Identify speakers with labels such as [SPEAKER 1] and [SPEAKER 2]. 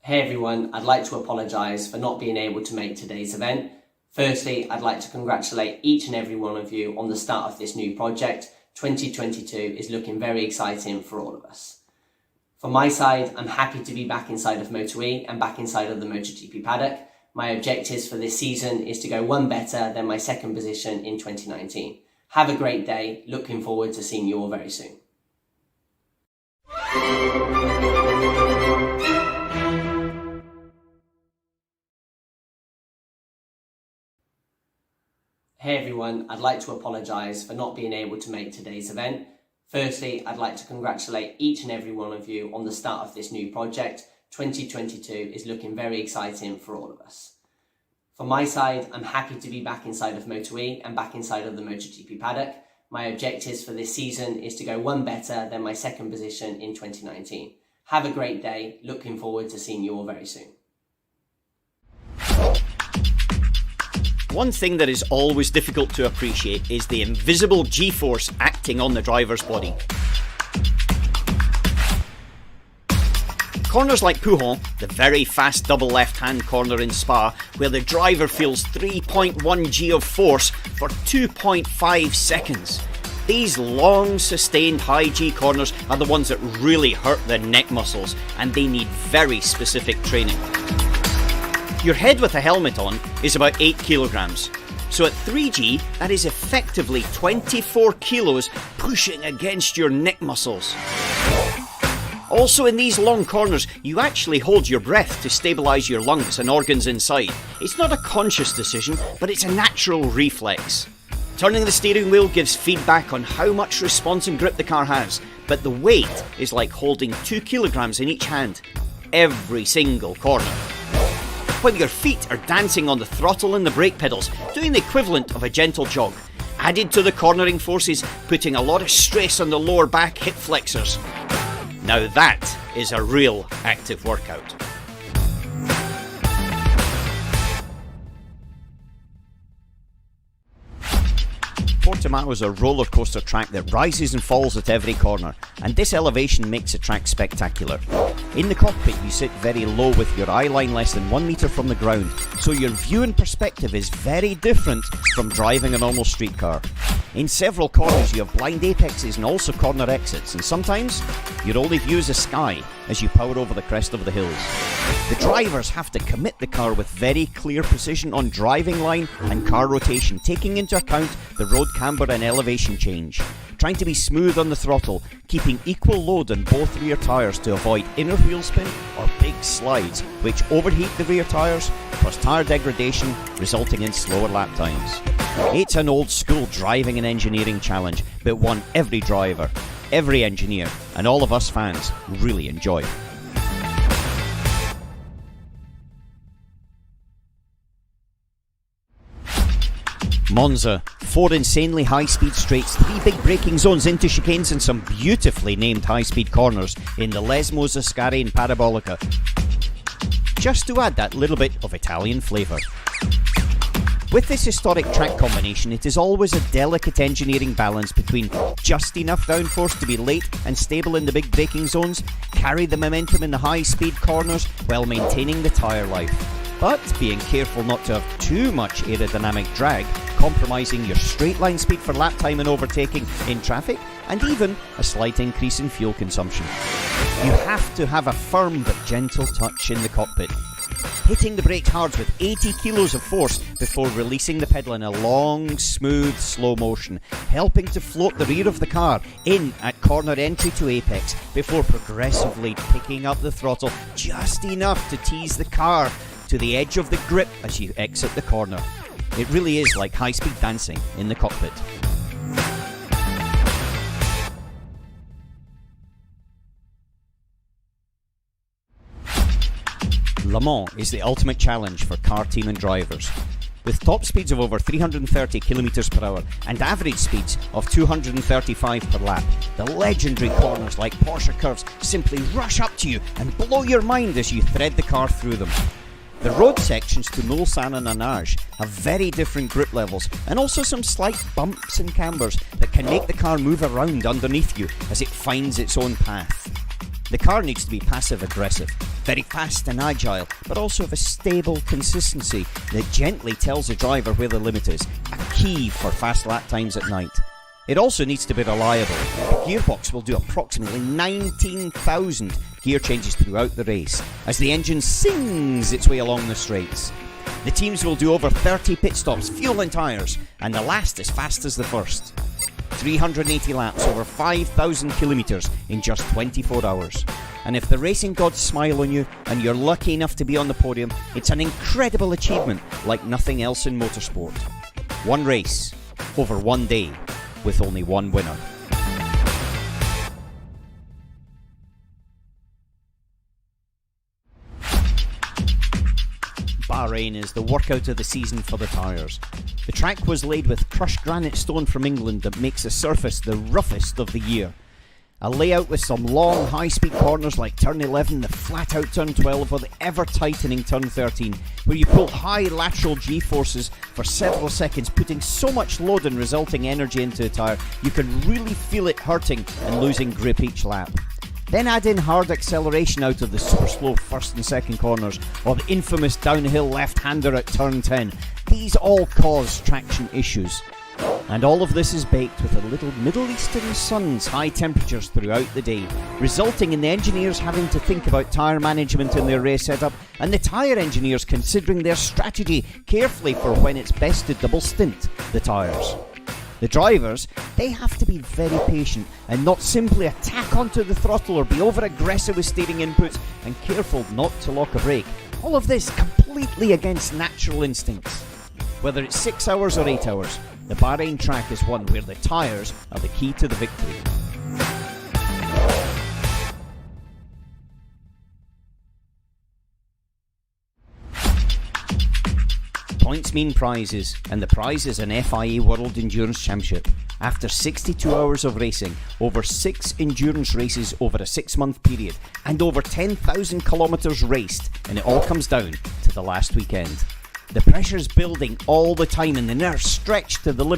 [SPEAKER 1] Hey everyone, I'd like to apologise for not being able to make today's event. Firstly, I'd like to congratulate each and every one of you on the start of this new project. 2022 is looking very exciting for all of us. From my side, I'm happy to be back inside of Moto E and back inside of the MotoGP paddock. My objectives for this season is to go one better than my second position in 2019. Have a great day, looking forward to seeing you all very soon. Hey everyone, I'd like to apologise for not being able to make today's event. Firstly, I'd like to congratulate each and every one of you on the start of this new project. 2022 is looking very exciting for all of us. From my side, I'm happy to be back inside of Moto E and back inside of the MotoGP paddock. My objectives for this season is to go one better than my second position in 2019. Have a great day, looking forward to seeing you all very soon.
[SPEAKER 2] One thing that is always difficult to appreciate is the invisible G-force acting on the driver's body. Corners like Pouhon, the very fast double left-hand corner in Spa, where the driver feels 3.1 G of force for 2.5 seconds. These long, sustained high G corners are the ones that really hurt the neck muscles, and they need very specific training. Your head with a helmet on is about 8 kilograms. So at 3G, that is effectively 24 kilos pushing against your neck muscles. Also in these long corners, you actually hold your breath to stabilise your lungs and organs inside. It's not a conscious decision, but it's a natural reflex. Turning the steering wheel gives feedback on how much response and grip the car has, but the weight is like holding 2 kilograms in each hand, every single corner. When your feet are dancing on the throttle and the brake pedals, doing the equivalent of a gentle jog. Added to the cornering forces, putting a lot of stress on the lower back hip flexors. Now that is a real active workout. Portimao is a roller coaster track that rises and falls at every corner, and this elevation makes the track spectacular. In the cockpit you sit very low with your eye line less than 1 metre from the ground, so your view and perspective is very different from driving a normal street car. In several corners you have blind apexes and also corner exits, and sometimes your only view is the sky as you power over the crest of the hills. The drivers have to commit the car with very clear precision on driving line and car rotation, taking into account the road camber and elevation change. Trying to be smooth on the throttle, keeping equal load on both rear tyres to avoid inner wheel spin or big slides, which overheat the rear tyres, cause tyre degradation, resulting in slower lap times. It's an old school driving and engineering challenge, but one every driver, every engineer, and all of us fans really enjoy. Monza, 4 insanely high-speed straights, 3 big braking zones into chicanes and some beautifully named high-speed corners in the Lesmo, Ascari and Parabolica. Just to add that little bit of Italian flavour. With this historic track combination, it is always a delicate engineering balance between just enough downforce to be late and stable in the big braking zones, carry the momentum in the high-speed corners while maintaining the tyre life. But being careful not to have too much aerodynamic drag, compromising your straight line speed for lap time and overtaking in traffic, and even a slight increase in fuel consumption. You have to have a firm but gentle touch in the cockpit, hitting the brakes hard with 80 kilos of force before releasing the pedal in a long, smooth, slow motion, helping to float the rear of the car in at corner entry to apex before progressively picking up the throttle just enough to tease the car to the edge of the grip as you exit the corner. It really is like high-speed dancing in the cockpit. Le Mans is the ultimate challenge for car team and drivers. With top speeds of over 330 km per hour and average speeds of 235 per lap, the legendary corners like Porsche curves simply rush up to you and blow your mind as you thread the car through them. The road sections to Mulsanne and Nanage have very different grip levels and also some slight bumps and cambers that can make the car move around underneath you as it finds its own path. The car needs to be passive-aggressive, very fast and agile, but also of a stable consistency that gently tells the driver where the limit is, a key for fast lap times at night. It also needs to be reliable. The gearbox will do approximately 19,000 gear changes throughout the race as the engine sings its way along the straights. The teams will do over 30 pit stops, fuel and tyres, and the last as fast as the first. 380 laps, over 5,000 kilometres in just 24 hours. And if the racing gods smile on you and you're lucky enough to be on the podium, it's an incredible achievement like nothing else in motorsport. One race, over one day, with only one winner. Bahrain is the workout of the season for the tyres. The track was laid with crushed granite stone from England that makes the surface the roughest of the year. A layout with some long high-speed corners like turn 11, the flat-out turn 12 or the ever-tightening turn 13, where you pull high lateral G-forces for several seconds, putting so much load and resulting energy into the tyre you can really feel it hurting and losing grip each lap. Then add in hard acceleration out of the super slow first and second corners or the infamous downhill left-hander at turn 10. These all cause traction issues. And all of this is baked with a little Middle Eastern sun's high temperatures throughout the day, resulting in the engineers having to think about tyre management in their race setup and the tyre engineers considering their strategy carefully for when it's best to double stint the tyres. The drivers, they have to be very patient and not simply attack onto the throttle or be over-aggressive with steering inputs and careful not to lock a brake. All of this completely against natural instincts. Whether it's 6 hours or 8 hours, the Bahrain track is one where the tyres are the key to the victory. Points mean prizes, and the prize is an FIA World Endurance Championship. After 62 hours of racing, over 6 endurance races over a 6-month period, and over 10,000 kilometres raced, and it all comes down to the last weekend. The pressure's building all the time and the nerves stretched to the limit.